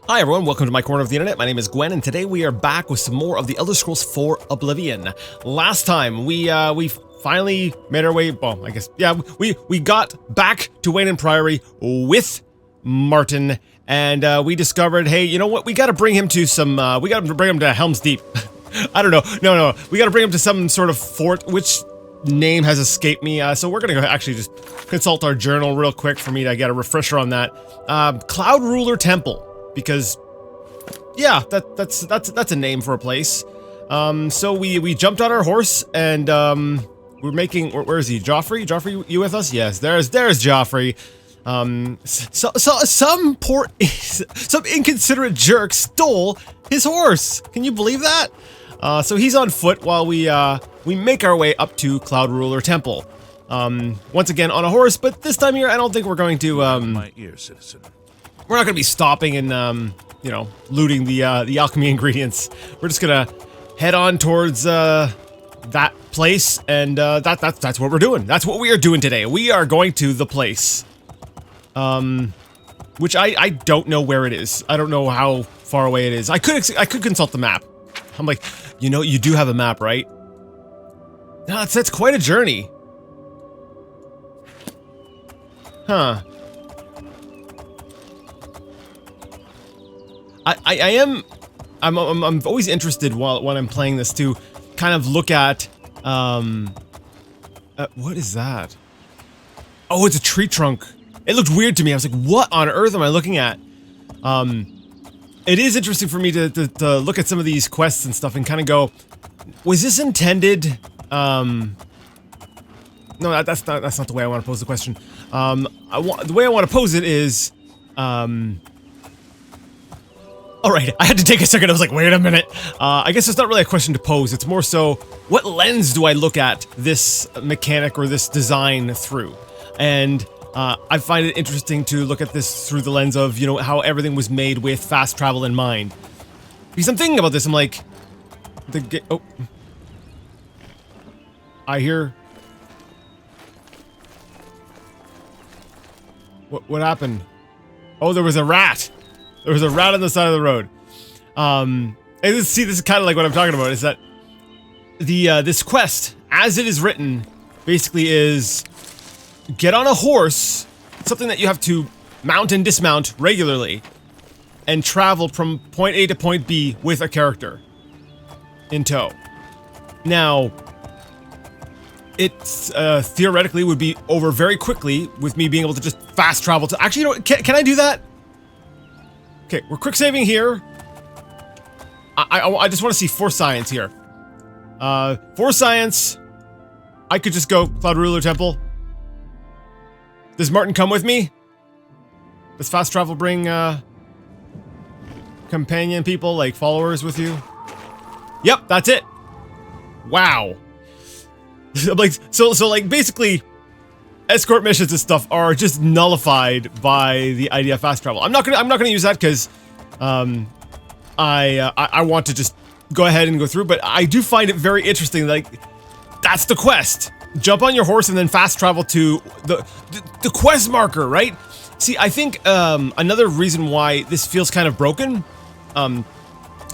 Hi everyone, welcome to my corner of the internet. My name is Gwen, and today we are back with some more of the Elder Scrolls 4 Oblivion. Last time we finally made our way. Well, I guess we got back to Wayne Priory with Martin, and we discovered, hey, you know what? We got to bring him to some. We got to bring him to Helm's Deep. I don't know. No, we got to bring him to some sort of fort, which name has escaped me. So we're gonna go actually just consult our journal real quick for me to get a refresher on that. Cloud Ruler Temple. Because, yeah, that's a name for a place. So we jumped on our horse and we're making. Where is he? Joffrey? Joffrey, you with us? Yes, there's Joffrey. Some inconsiderate jerk stole his horse. Can you believe that? So he's on foot while we make our way up to Cloud Ruler Temple. Once again on a horse, but this time here I don't think we're going to my ear, citizen. We're not going to be stopping and, you know, looting the alchemy ingredients. We're just going to head on towards, that place, and, that's what we're doing. That's what we are doing today. We are going to the place. Which I don't know where it is. I don't know how far away it is. I could consult the map. I'm like, you know, you do have a map, right? No, that's quite a journey. Huh. I'm always interested when I'm playing this to kind of look at, what is that? Oh, it's a tree trunk. It looked weird to me. I was like, what on earth am I looking at? It is interesting for me to look at some of these quests and stuff and kind of go, was this intended, no, that's not the way I want to pose the question. The way I want to pose it is, alright, I had to take a second, I was like, wait a minute. I guess it's not really a question to pose, it's more so, what lens do I look at this mechanic or this design through? And I find it interesting to look at this through the lens of, you know, how everything was made with fast travel in mind. Because I'm thinking about this, I'm like, oh. I hear... What happened? Oh, there was a rat! There was a rat on the side of the road. And see, this is kind of like what I'm talking about, is that this quest, as it is written, basically is get on a horse, something that you have to mount and dismount regularly, and travel from point A to point B with a character in tow. Now, it theoretically would be over very quickly with me being able to just fast travel to... Actually, you know what? Can I do that? Okay, we're quick saving here. I just want to see for science here. For science, I could just go Cloud Ruler Temple. Does Martin come with me? Does fast travel bring companion people, like followers with you? Yep, that's it. Wow. Like so like basically, escort missions and stuff are just nullified by the idea of fast travel. I'm not gonna use that because I want to just go ahead and go through, but I do find it very interesting. Like, that's the quest. Jump on your horse and then fast travel to the quest marker, right? See, I think another reason why this feels kind of broken. I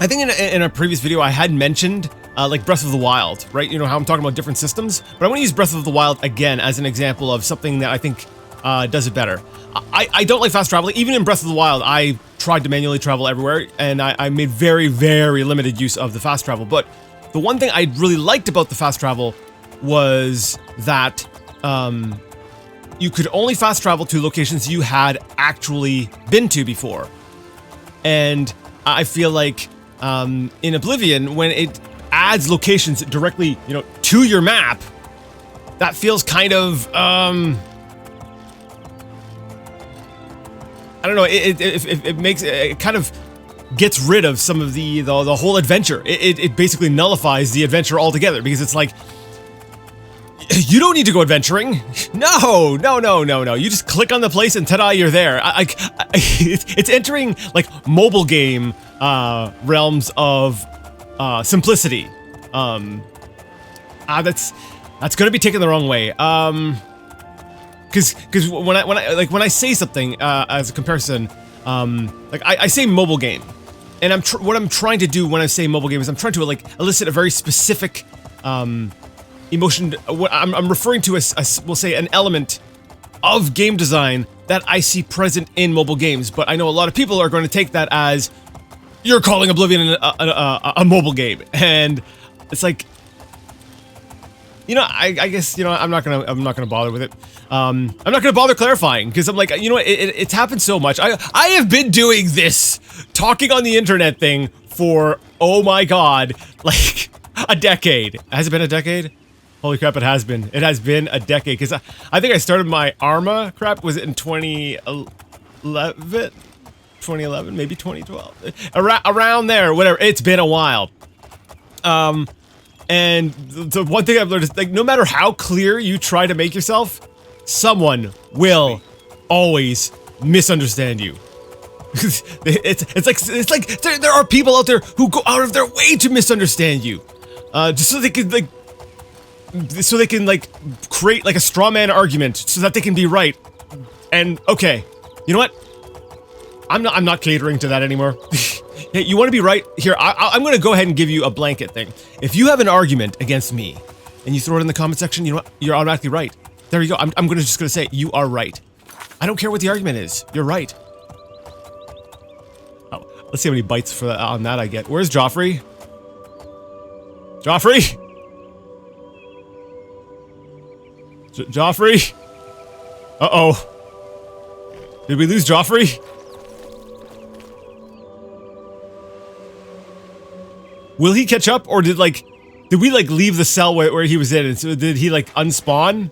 think in a previous video I had mentioned like Breath of the Wild, right? You know how I'm talking about different systems, but I want to use Breath of the Wild again as an example of something that I think does it better. I don't like fast traveling. Even in Breath of the Wild, I tried to manually travel everywhere, and I made very, very limited use of the fast travel. But the one thing I really liked about the fast travel was that you could only fast travel to locations you had actually been to before. And I feel like in Oblivion, when it adds locations directly, you know, to your map, that feels kind of, I don't know, it makes, it kind of gets rid of some of the whole adventure. It basically nullifies the adventure altogether, because it's like, you don't need to go adventuring. No. You just click on the place and ta-da, you're there. It's entering, like, mobile game realms of simplicity. That's gonna be taken the wrong way. Because when I say something as a comparison, like I say mobile game, and what I'm trying to do when I say mobile game is I'm trying to like elicit a very specific emotion. What I'm referring to as we'll say an element of game design that I see present in mobile games, but I know a lot of people are going to take that as you're calling Oblivion a mobile game, and it's like, you know, I guess, you know, I'm not gonna bother with it. I'm not gonna bother clarifying because I'm like, you know what, it's happened so much. I have been doing this talking on the internet thing for, oh my god, like a decade. Has it been a decade? Holy crap, it has been. It has been a decade, because I think I started my Arma crap, was it in 2011? 2011, maybe 2012? Around there, whatever. It's been a while. And the one thing I've learned is, like, no matter how clear you try to make yourself, someone will always misunderstand you. it's like there are people out there who go out of their way to misunderstand you. Just so they can, like, create, like, a straw man argument so that they can be right. And, okay, you know what? I'm not catering to that anymore. Hey, you want to be right? Here, I'm going to go ahead and give you a blanket thing. If you have an argument against me, and you throw it in the comment section, you know what? You're automatically right. There you go. I'm just going to say, you are right. I don't care what the argument is. You're right. Oh, let's see how many bites for on that I get. Where's Joffrey? Joffrey? Joffrey? Uh-oh. Did we lose Joffrey? Will he catch up, or did we like leave the cell where he was in, and so did he like unspawn?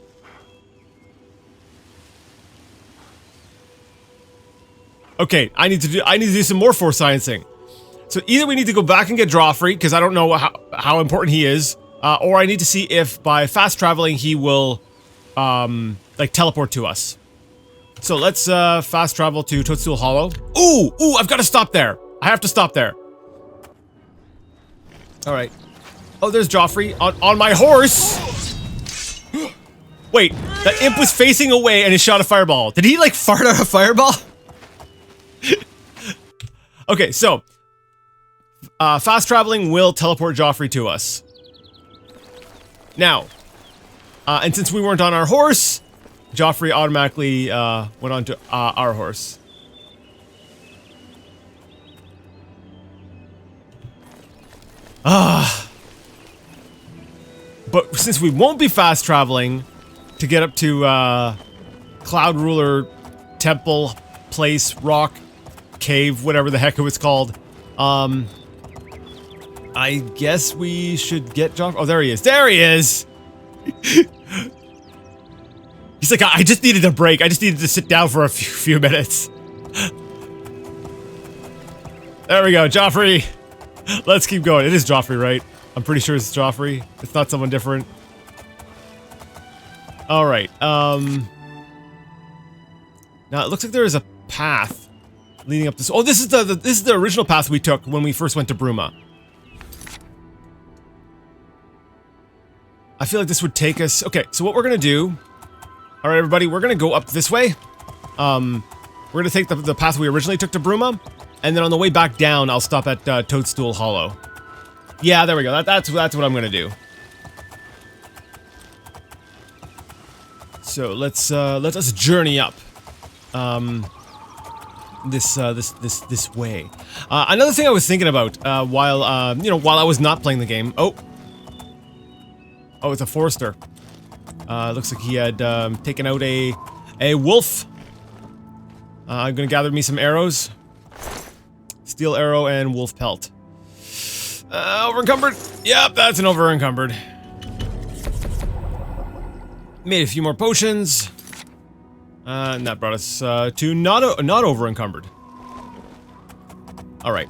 Okay, I need to do some more force sciencing. So either we need to go back and get Joffrey, because I don't know how important he is, or I need to see if by fast traveling he will like teleport to us. So let's fast travel to Toadstool Hollow. Ooh, I've got to stop there. I have to stop there. All right. Oh, there's Joffrey on my horse. Wait, the imp was facing away and he shot a fireball. Did he like fart out a fireball? Okay, so fast traveling will teleport Joffrey to us. Now, and since we weren't on our horse, Joffrey automatically went on to our horse. But since we won't be fast traveling to get up to Cloud Ruler Temple Place, Rock, Cave, whatever the heck it was called, I guess we should get Joffrey. Oh, there he is. There he is! He's like, I just needed a break. I just needed to sit down for a few minutes. There we go, Joffrey. Let's keep going. It is Joffrey, right? I'm pretty sure it's Joffrey. It's not someone different. All right. Now it looks like there is a path leading up this. Oh, this is the original path we took when we first went to Bruma. I feel like this would take us. Okay, so what we're gonna do. All right, everybody, we're gonna go up this way. We're gonna take the path we originally took to Bruma. And then on the way back down, I'll stop at Toadstool Hollow. Yeah, there we go. That's what I'm gonna do. So let us journey up. This way. Another thing I was thinking about while I was not playing the game. Oh, it's a forester. Looks like he had taken out a wolf. I'm gonna gather me some arrows. Steel arrow and wolf pelt. Over-encumbered? Yep, that's an over-encumbered. Made a few more potions. And that brought us to not over-encumbered. Alright.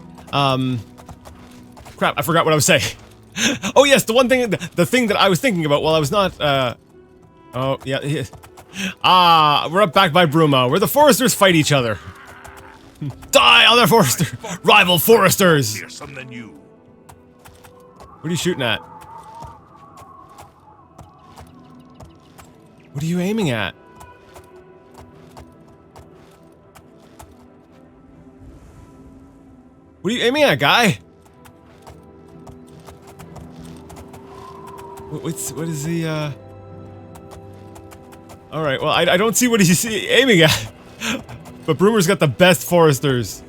Crap, I forgot what I was saying. Oh yes, the thing that I was thinking about while I was not, oh, yeah. We're up back by Bruma, where the foresters fight each other. Die, other forester! Rival foresters! What are you shooting at? What are you aiming at? What are you aiming at, guy? What is the, Alright, well, I don't see what he's aiming at. But Broomer's got the best foresters.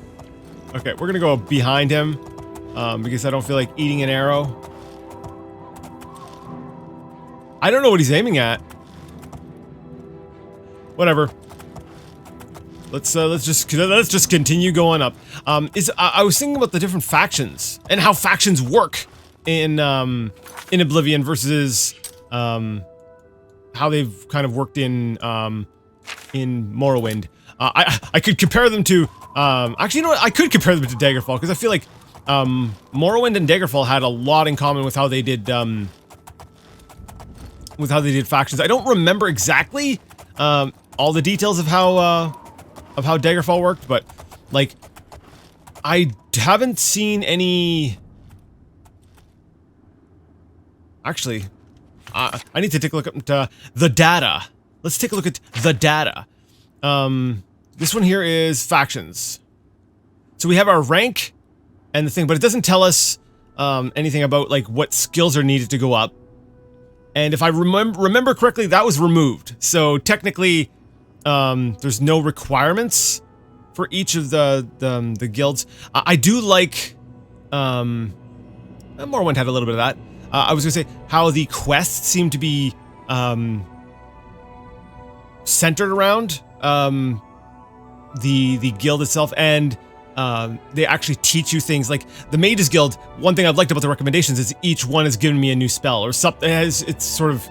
Okay, we're gonna go behind him. Because I don't feel like eating an arrow. I don't know what he's aiming at. Whatever. Let's just continue going up. I was thinking about the different factions and how factions work in Oblivion versus how they've kind of worked in Morrowind. I could compare them to actually, you know what? I could compare them to Daggerfall because I feel like Morrowind and Daggerfall had a lot in common with how they did factions. I don't remember exactly all the details of how Daggerfall worked, but like I haven't seen any. Actually, I need to take a look at the data. Let's take a look at the data. This one here is factions. So we have our rank and the thing, but it doesn't tell us anything about like what skills are needed to go up. And if I remember correctly, that was removed. So technically, there's no requirements for each of the guilds. I do like Morrowind had a little bit of that. I was gonna say how the quests seem to be centered around the guild itself, and they actually teach you things like the Mages Guild. One thing I've liked about the recommendations is each one has given me a new spell or something. It's sort of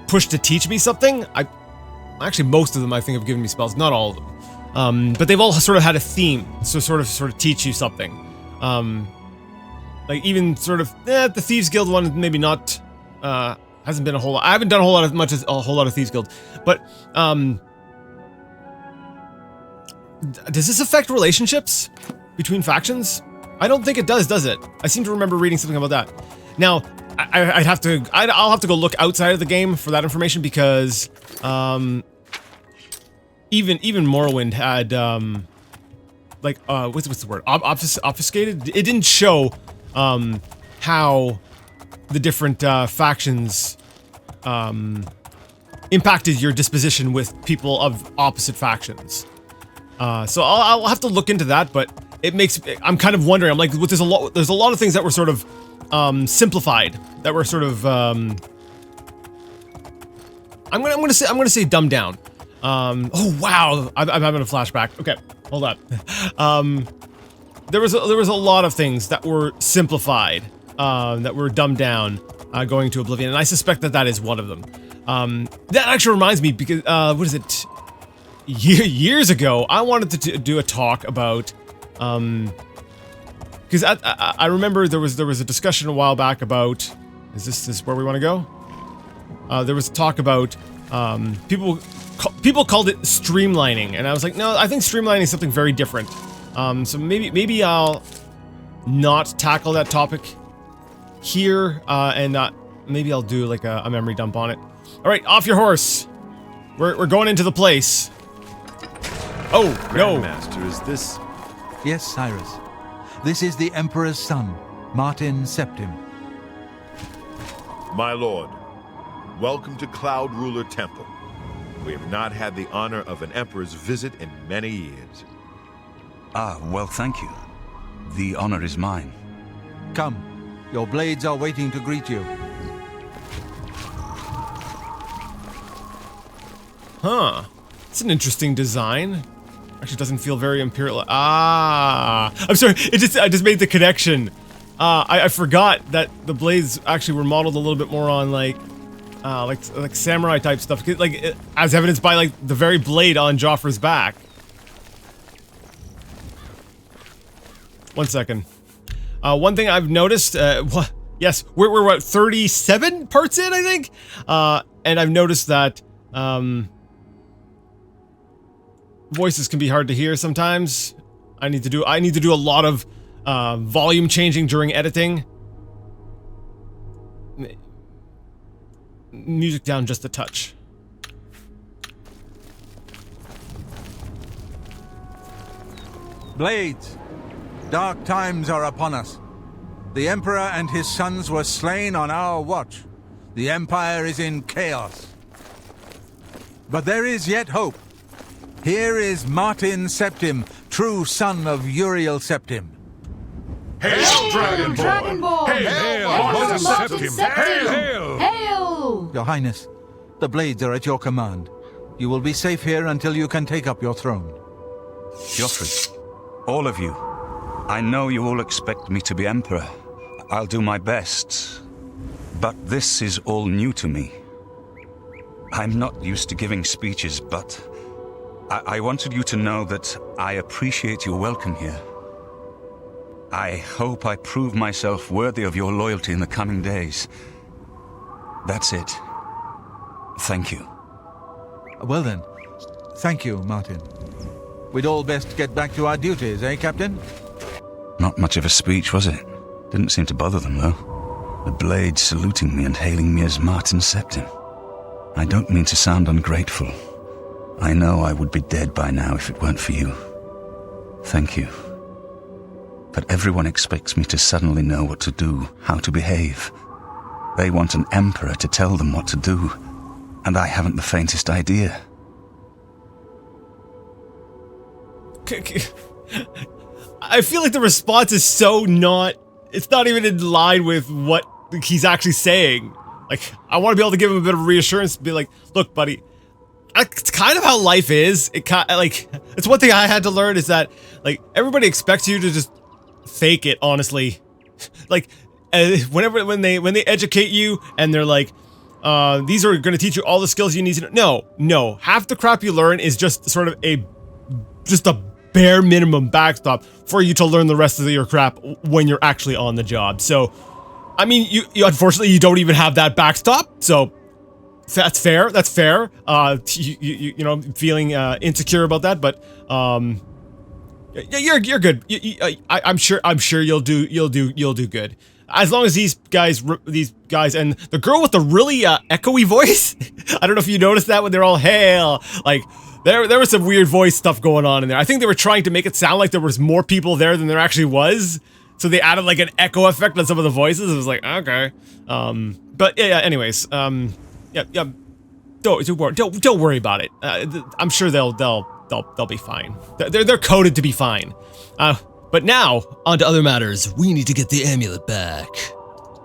pushed to teach me something. Actually, most of them I think have given me spells, not all of them. But they've all sort of had a theme, so sort of teach you something. Like even sort of the Thieves Guild one, maybe not. Hasn't been a whole lot. I haven't done a whole lot of Thieves Guild, but does this affect relationships between factions? I don't think it does it? I seem to remember reading something about that. Now, I'll have to go look outside of the game for that information because even Morrowind had like what's the word? Obfuscated. It didn't show how the different factions impacted your disposition with people of opposite factions. So I'll have to look into that, but it makes I'm kind of wondering. I'm like, there's a lot of things that were sort of simplified, that were sort of I'm gonna say dumbed down. Oh wow, I'm having a flashback. Okay, hold on. There was a lot of things that were simplified, that were dumbed down, going to Oblivion, and I suspect that is one of them. That actually reminds me, because what is it? Years ago, I wanted to do a talk about, because I remember there was a discussion a while back about, is this where we want to go? There was a talk about people called it streamlining, and I was like, no, I think streamlining is something very different. So maybe I'll not tackle that topic here, and maybe I'll do like a memory dump on it. All right, off your horse. We're going into the place. Oh no, Master, is this? Yes, Cyrus. This is the Emperor's son, Martin Septim. My lord, welcome to Cloud Ruler Temple. We have not had the honor of an emperor's visit in many years. Ah, well, thank you. The honor is mine. Come, your blades are waiting to greet you. Huh. It's an interesting design. Actually, doesn't feel very imperial. Ah, I'm sorry. I just made the connection. I forgot that the blades actually were modeled a little bit more on like samurai type stuff, like as evidenced by like the very blade on Joffre's back. One second. One thing I've noticed. Yes, we're what, 37 parts in, I think. And I've noticed that voices can be hard to hear sometimes. I need to do a lot of volume changing during editing. Music down just a touch. Blades, dark times are upon us. The Emperor and his sons were slain on our watch. The Empire is in chaos. But there is yet hope. Here is Martin Septim, true son of Uriel Septim. Hail, Dragonborn! Hail, Martin Septim! Hail! Hail! Your Highness, the blades are at your command. You will be safe here until you can take up your throne. Joffrey, all of you, I know you all expect me to be Emperor. I'll do my best. But this is all new to me. I'm not used to giving speeches, but I wanted you to know that I appreciate your welcome here. I hope I prove myself worthy of your loyalty in the coming days. That's it. Thank you. Well then, thank you, Martin. We'd all best get back to our duties, eh, Captain? Not much of a speech, was it? Didn't seem to bother them, though. The blade saluting me and hailing me as Martin Septim. I don't mean to sound ungrateful. I know I would be dead by now if it weren't for you. Thank you. But everyone expects me to suddenly know what to do, how to behave. They want an emperor to tell them what to do, and I haven't the faintest idea. I feel like the response is so not... It's not even in line with what he's actually saying. Like, I want to be able to give him a bit of reassurance, be like, look, buddy, it's kind of how life is. It's one thing I had to learn is that, like, everybody expects you to just fake it, honestly. Like, when they educate you and they're like, these are going to teach you all the skills you need to know. No, half the crap you learn is just sort of a bare minimum backstop for you to learn the rest of your crap when you're actually on the job. So, I mean, you unfortunately you don't even have that backstop. So that's fair. That's fair. You know, feeling insecure about that, but you're good. I'm sure you'll do good. As long as these guys and the girl with the really echoey voice. I don't know if you noticed that when they're all hail, like. There was some weird voice stuff going on in there. I think they were trying to make it sound like there was more people there than there actually was. So they added like an echo effect on some of the voices. It was like, okay. But yeah, anyways. Yeah. Don't worry about it. I'm sure they'll be fine. They're coded to be fine. But now, on to other matters. We need to get the amulet back.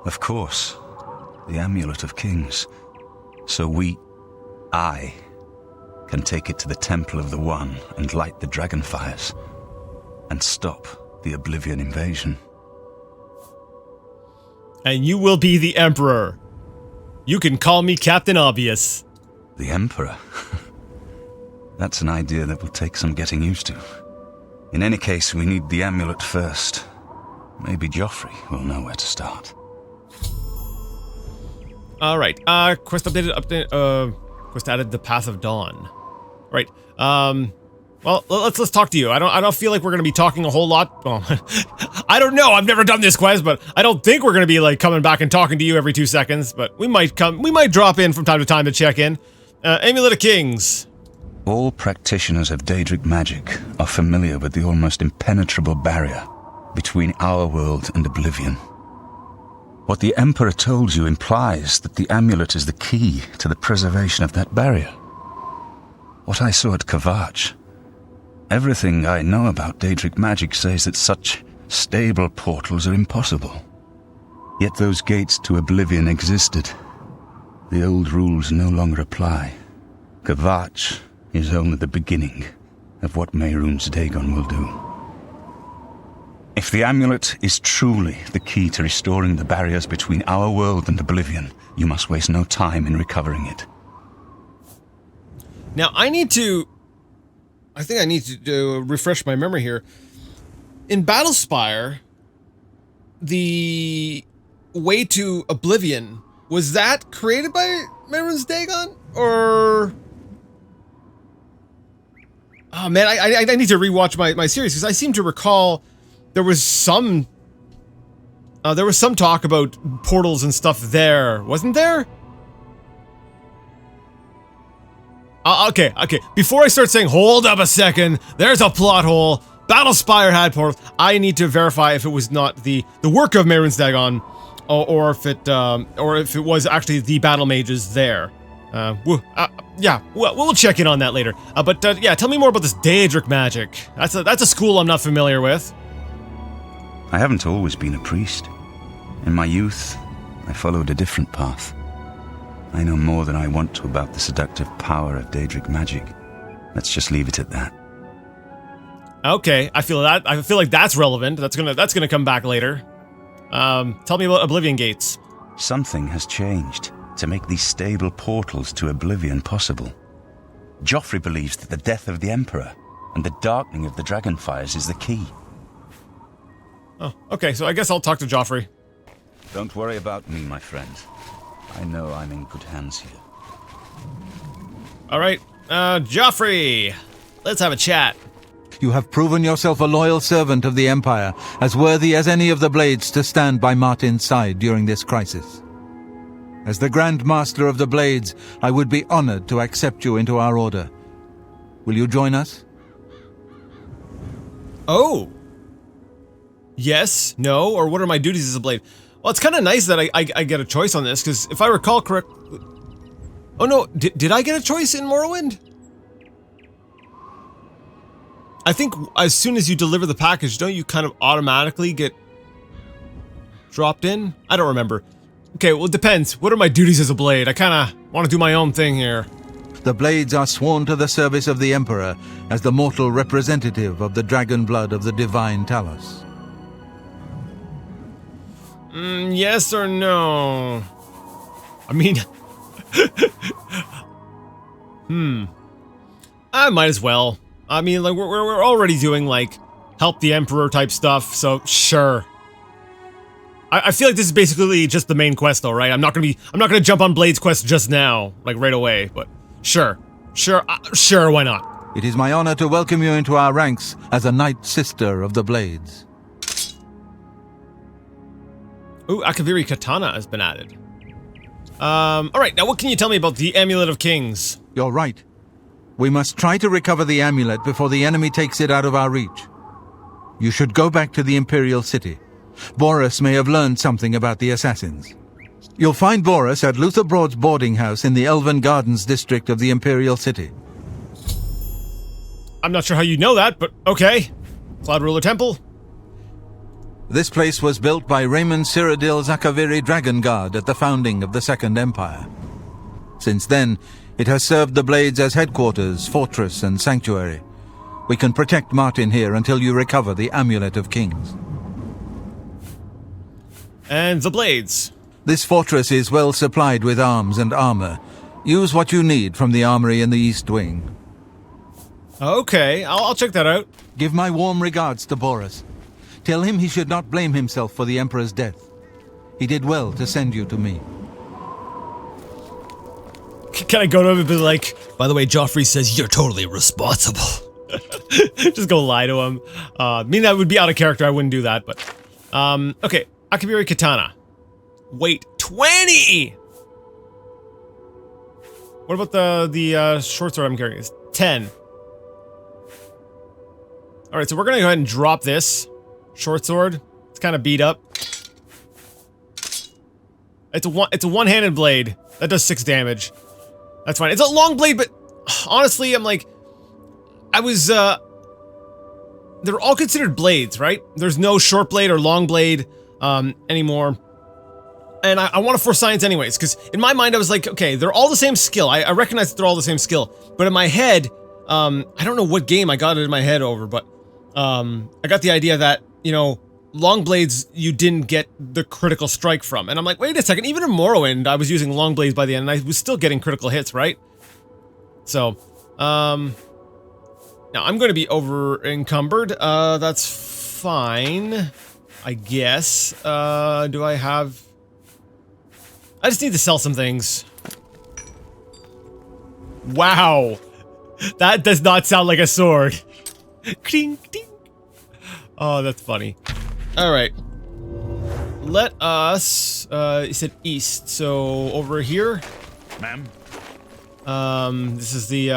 Of course. The Amulet of Kings. So I can take it to the Temple of the One and light the dragon fires and stop the Oblivion invasion. And you will be the Emperor. You can call me Captain Obvious. The Emperor? That's an idea that will take some getting used to. In any case, we need the amulet first. Maybe Joffrey will know where to start. Alright, quest updated, quest added the Path of Dawn. Right. Well, let's talk to you. I don't feel like we're gonna be talking a whole lot. Well, I don't know. I've never done this quest, but I don't think we're gonna be like coming back and talking to you every 2 seconds. But we might drop in from time to time to check in. Amulet of Kings. All practitioners of Daedric magic are familiar with the almost impenetrable barrier between our world and Oblivion. What the Emperor told you implies that the amulet is the key to the preservation of that barrier. What I saw at Kvatch, everything I know about Daedric magic says that such stable portals are impossible. Yet those gates to Oblivion existed. The old rules no longer apply. Kvatch is only the beginning of what Mehrunes Dagon will do. If the amulet is truly the key to restoring the barriers between our world and Oblivion, you must waste no time in recovering it. Now, I think I need to refresh my memory here. In Battlespire, the way to Oblivion, was that created by Mehrunes Dagon? Or... Oh man, I need to rewatch my series, because I seem to recall there was some talk about portals and stuff there, wasn't there? Okay. Before I start saying, hold up a second, there's a plot hole, Battle Spire had portals. I need to verify if it was not the work of Mehrunes Dagon, or if it was actually the battle mages there. Yeah, we'll check in on that later. But yeah, tell me more about this Daedric magic. That's a school I'm not familiar with. I haven't always been a priest. In my youth, I followed a different path. I know more than I want to about the seductive power of Daedric magic. Let's just leave it at that. Okay, I feel like that's relevant. That's gonna come back later. Tell me about Oblivion gates. Something has changed to make these stable portals to Oblivion possible. Joffrey believes that the death of the Emperor and the darkening of the Dragonfires is the key. Oh, okay, so I guess I'll talk to Joffrey. Don't worry about me, my friend. I know I'm in good hands here. Alright, Joffrey! Let's have a chat. You have proven yourself a loyal servant of the Empire, as worthy as any of the Blades to stand by Martin's side during this crisis. As the Grand Master of the Blades, I would be honored to accept you into our order. Will you join us? Oh. Yes, no, or what are my duties as a Blade? Well, it's kind of nice that I get a choice on this, because if I recall correct... Oh no, did I get a choice in Morrowind? I think as soon as you deliver the package, don't you kind of automatically get dropped in? I don't remember. Okay, well, it depends. What are my duties as a Blade? I kind of want to do my own thing here. The Blades are sworn to the service of the Emperor as the mortal representative of the dragon blood of the divine Talos. Yes or no? I mean... I might as well. I mean, like, we're already doing, like, help the Emperor type stuff, so sure. I feel like this is basically just the main quest, though, right? I'm not gonna jump on Blade's quest just now, like, right away, but sure. Sure, why not? It is my honor to welcome you into our ranks as a Knight Sister of the Blades. Ooh, Akaviri Katana has been added. Alright, now what can you tell me about the Amulet of Kings? You're right. We must try to recover the amulet before the enemy takes it out of our reach. You should go back to the Imperial City. Boris may have learned something about the assassins. You'll find Boris at Luther Broad's boarding house in the Elven Gardens district of the Imperial City. I'm not sure how you know that, but okay. Cloud Ruler Temple. This place was built by Raymond Cyrodiil Zakaviri Dragon Guard at the founding of the Second Empire. Since then, it has served the Blades as headquarters, fortress, and sanctuary. We can protect Martin here until you recover the Amulet of Kings. And the Blades. This fortress is well supplied with arms and armor. Use what you need from the armory in the East Wing. Okay, I'll check that out. Give my warm regards to Boris. Tell him he should not blame himself for the Emperor's death. He did well to send you to me. Can I go to him and be like, by the way, Joffrey says you're totally responsible. Just go lie to him. I mean, that would be out of character. I wouldn't do that, but... okay. Akaviri Katana. Weight 20! What about the short sword I'm carrying? It's 10. Alright, so we're gonna go ahead and drop this. Short sword. It's kind of beat up. It's a one-handed blade. That does 6 damage. That's fine. It's a long blade, but honestly, I'm like... they're all considered blades, right? There's no short blade or long blade anymore. And I want to force science anyways, because in my mind I was like, okay, they're all the same skill. I recognize that they're all the same skill. But in my head, I don't know what game I got it in my head over, but I got the idea that, you know, long blades you didn't get the critical strike from. And I'm like, wait a second, even in Morrowind I was using long blades by the end and I was still getting critical hits, right? So, now I'm going to be over encumbered. That's fine, I guess. Do I have... I just need to sell some things. Wow. That does not sound like a sword. Ding, ding. Oh, that's funny. Alright. Let us... you said east, so over here. Ma'am? This is the,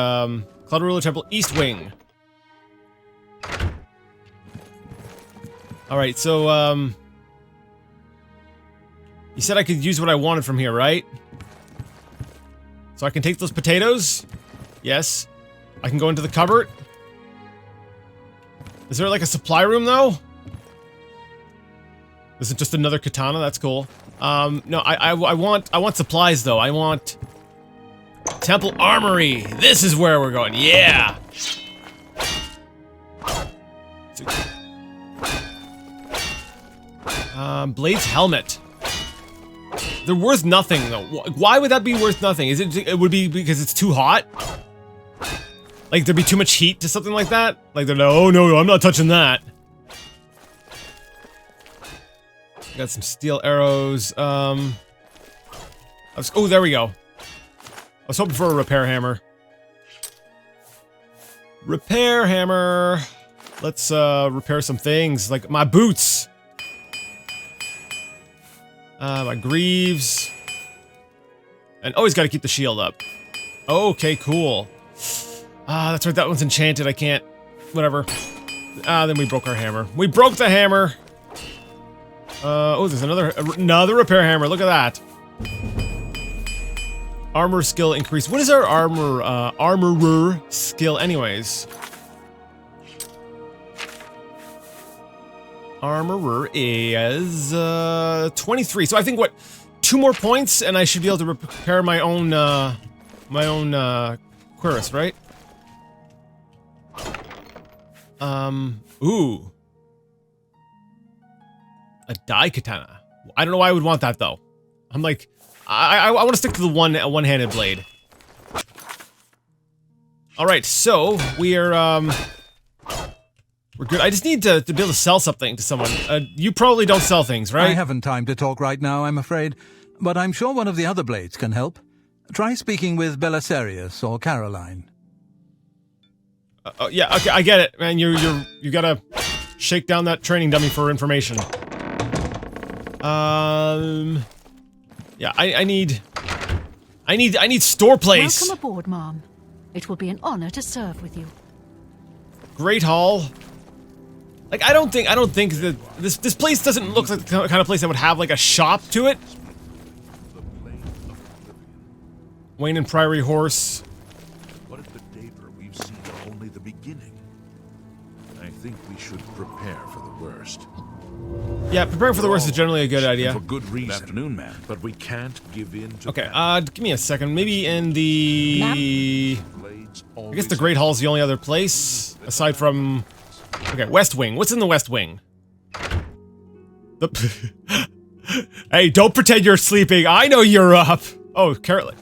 Cloud Ruler Temple East Wing. Alright, so, you said I could use what I wanted from here, right? So I can take those potatoes? Yes. I can go into the cupboard? Is there like a supply room, though? Is it just another katana? That's cool. No, I want supplies, though. I want... Temple Armory! This is where we're going, yeah! Blade's helmet. They're worth nothing, though. Why would that be worth nothing? Is it would be because it's too hot? Like, there'd be too much heat to something like that? Like, they're like, oh no, I'm not touching that. Got some steel arrows, oh, there we go. I was hoping for a repair hammer. Repair hammer! Let's, repair some things, like my boots! My greaves. And always gotta keep the shield up. Okay, cool. Ah, that's right, that one's enchanted, I can't... Whatever. Ah, then we broke our hammer. We broke the hammer! Oh, there's another repair hammer, look at that! Armor skill increase. What is our armorer skill anyways? Armorer is 23. So I think what, 2 more points and I should be able to repair my own cuirass, right? Ooh. A dye katana. I don't know why I would want that though. I'm like, I want to stick to the one-handed blade. All right, so we're good. I just need to be able to sell something to someone. You probably don't sell things, right? I haven't time to talk right now, I'm afraid. But I'm sure one of the other blades can help. Try speaking with Belisarius or Caroline. Yeah, okay, I get it, man. You gotta shake down that training dummy for information. Yeah, I need store place. Welcome aboard, Mom. It will be an honor to serve with you. Great Hall. Like, I don't think that this place doesn't look like the kind of place that would have like a shop to it. Wayne and Priory Horse. What if the Daber we've seen are only the beginning? I think we should prepare for the worst. Yeah, preparing for the worst is generally a good idea. For good reason. Good afternoon, man. But we can't give in to Okay, that. give me a second. Maybe in the... I guess the Great Hall's the only other place, aside from... Okay, West Wing. What's in the West Wing? Hey, don't pretend you're sleeping. I know you're up. Oh, Carolyn.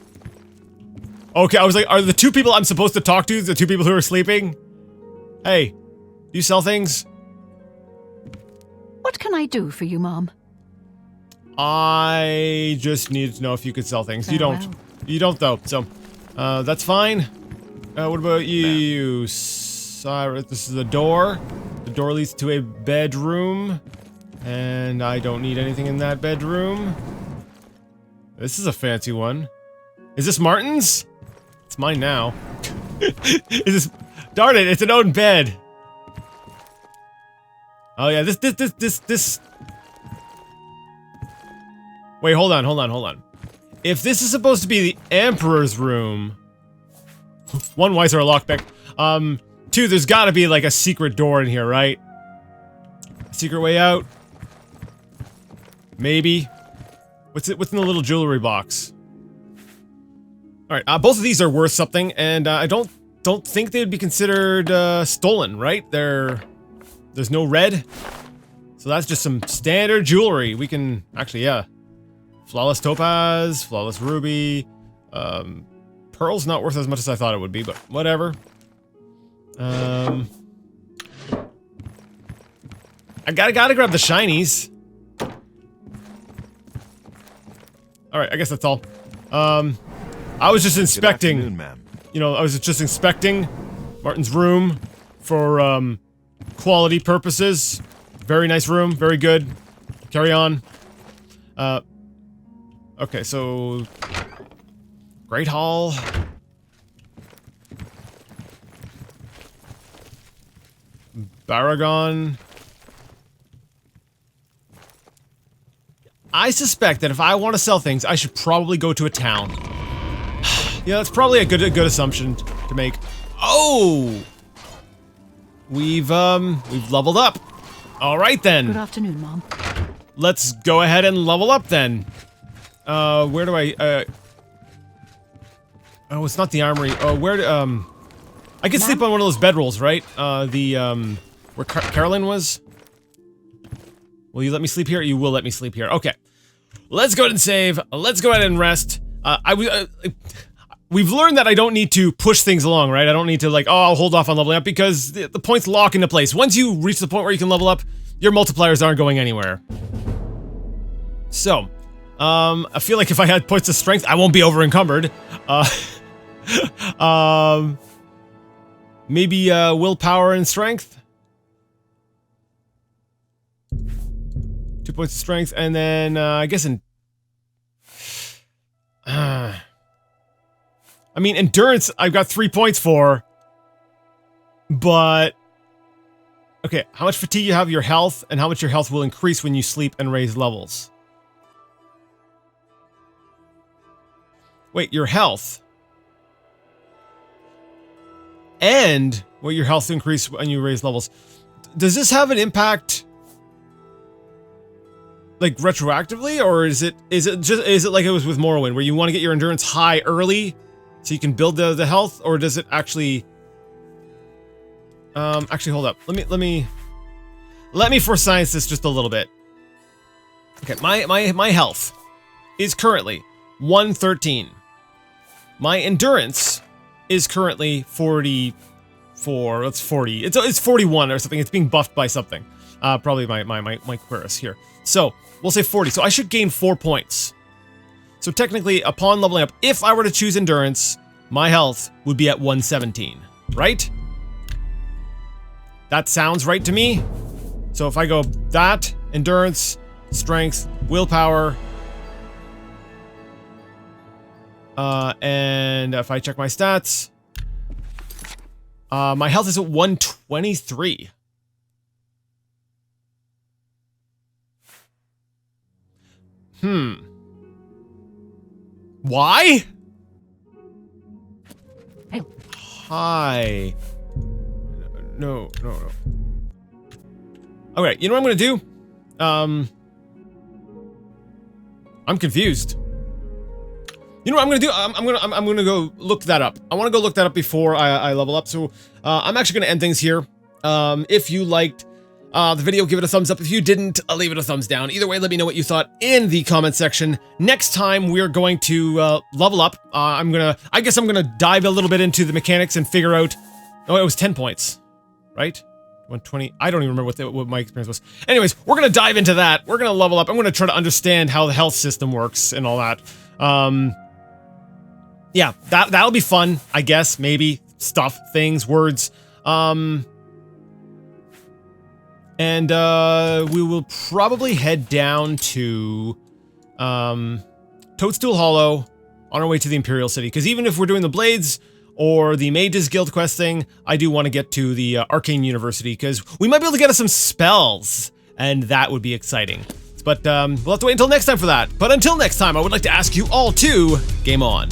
Okay, I was like, are the 2 people I'm supposed to talk to the 2 people who are sleeping? Hey, do you sell things? What can I do for you, Mom? I just needed to know if you could sell things. You don't. Farewell. You don't, though. So, that's fine. What about you, Cyrus? This is a door. The door leads to a bedroom. And I don't need anything in that bedroom. This is a fancy one. Is this Martin's? It's mine now. Is this... Darn it, it's an own bed. Oh yeah, this... Wait, hold on. If this is supposed to be the Emperor's room... 1, why is there a lockpick? 2, there's gotta be like a secret door in here, right? A secret way out? Maybe. What's in the little jewelry box? Alright, both of these are worth something, and I don't think they would be considered stolen, right? There's no red. So that's just some standard jewelry. We can actually, yeah. Flawless topaz, flawless ruby. Pearl's not worth as much as I thought it would be, but whatever. I gotta grab the shinies. Alright, I guess that's all. I was just inspecting. Good afternoon, ma'am. You know, I was just inspecting Martin's room for, quality purposes. Very nice room, very good. Carry on. Okay, so... Great Hall. Baragon. I suspect that if I want to sell things, I should probably go to a town. Yeah, that's probably a good assumption to make. Oh! We've leveled up. All right, then. Good afternoon, Mom. Let's go ahead and level up, then. Where do I, oh, it's not the armory. Oh, where do, I could sleep on one of those bedrolls, right? Where Carolyn was? Will you let me sleep here? You will let me sleep here. Okay. Let's go ahead and save. Let's go ahead and rest. We've learned that I don't need to push things along, right? I don't need to, like, oh, I'll hold off on leveling up because the points lock into place. Once you reach the point where you can level up, your multipliers aren't going anywhere. So, I feel like if I had points of strength, I won't be over-encumbered. Maybe, willpower and strength? 2 points of strength, and then, I guess in... I mean, endurance, I've got 3 points for, but... Okay, how much fatigue you have, your health, and how much your health will increase when you sleep and raise levels. Wait, your health. And what your health increase when you raise levels. Does this have an impact, like, retroactively, or is it like it was with Morrowind, where you want to get your endurance high early so you can build the health, or does it actually... actually, hold up. Let me force science this just a little bit. Okay, my health is currently 113. My endurance is currently 44. That's 40. It's 41 or something. It's being buffed by something. Probably my Quirus here. So we'll say 40. So I should gain 4 points. So technically, upon leveling up, if I were to choose endurance, my health would be at 117, right? That sounds right to me. So if I go that, endurance, strength, willpower, and if I check my stats, my health is at 123. Why? Hey. Hi. No. Okay, you know what I'm gonna do? I'm confused. You know what I'm gonna do? I'm gonna go look that up. I want to go look that up before I level up. So I'm actually gonna end things here. If you liked the video, give it a thumbs up. If you didn't, I'll leave it a thumbs down. Either way, let me know what you thought in the comment section. Next time, we're going to level up. I guess I'm gonna dive a little bit into the mechanics and figure out. Oh, it was 10 points, right? 120. I don't even remember what my experience was. Anyways, we're gonna dive into that. We're gonna level up. I'm gonna try to understand how the health system works and all that. Yeah, that'll be fun, I guess. Maybe stuff, things, words. And we will probably head down to Toadstool Hollow on our way to the Imperial City. Because even if we're doing the Blades or the Mages Guild quest thing, I do want to get to the Arcane University, because we might be able to get us some spells, and that would be exciting. But we'll have to wait until next time for that. But until next time, I would like to ask you all to game on.